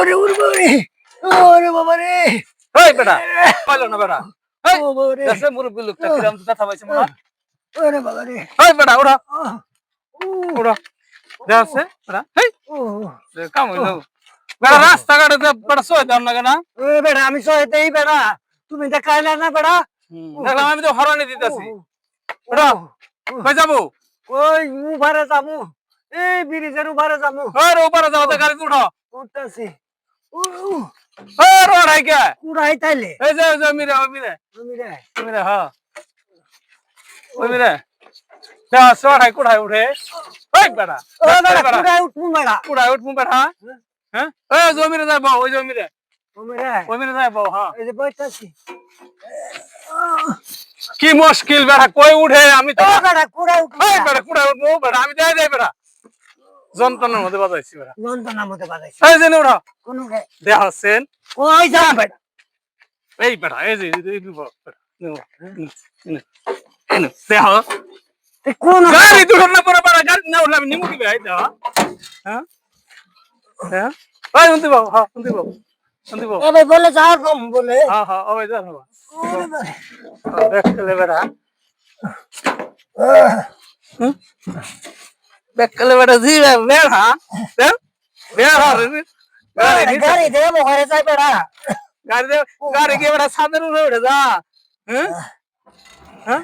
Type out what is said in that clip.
ওরে ওরে বাবারে ওরে বাবারে এই বেটা পাইলো না বেটা এই ও বাবারে দেশে মুরব্বি লোকটা কিরাম তো ব্যথা পাইছে মনে হয়। ওরে বাবারে এই বেটা ওরা ও ওরা দেশে বেটা এই ও কাম হইলো বেটা রাস্তাঘাটে বেটা সই দাও না কেন এ বেটা আমি সহায়তাই বেটা তুমি দেখাইলা না বেটা দেখলাম আমি তো হরানি দিতেছি বেটা কই যাবো ওই উবারে যামু এই ব্রিজের উবারে যামু ওর উপরে যাও তো গাড়ি উঠো উঠতাছি ওর ওরাই কে কুড়াই তাইলে এই যে মিরে মিরে আমি রে মিরে হ্যাঁ ওই মিরে যা সরাই কুড়াই উঠে ওই বেটা ও বেটা কুড়াই উঠমু বেটা কুড়াই উঠমু বেটা হ্যাঁ ওই জমিরে যাই বউ ওই জমিরে আমি রে ওই মিরে যাই বউ হ্যাঁ এই যে বইতাছি কি মুশকিল বেটা কই উঠে আমি তো ও বেটা কুড়াই উঠমু এই বেটা কুড়াই উঠমু বেটা আমি যাই যাই বেটা যন্ত্রণার মধ্যে বাজাইছি বেটা যন্ত্রণার মধ্যে বাজাইছি এই যে উঠো কোন রে দেয়া হচ্ছেন কই যাম বেটা এই বেটা এই যে দেহ এ কোন গাড়ি দুটোর না পরে বেটা গাড়ি না উঠলে আমি নিমু কি ভাই দেহ হ্যাঁ হ্যাঁ ওই শুনতে পাবো হ্যাঁ শুনতে পাবো শুনতে পাবো এ ভাই বলে যাও কম বলে হ্যাঁ হ্যাঁ ওই যা হবা ওরে বাবারে দেখলে বেটা দেখলে বেটা জি বেড়া বেড়া গাড়ি দে মোহরে যাই বেটা গাড়ি গিয়ে বেটা ছাদের উপরে উঠে যা হ্যাঁ হ্যাঁ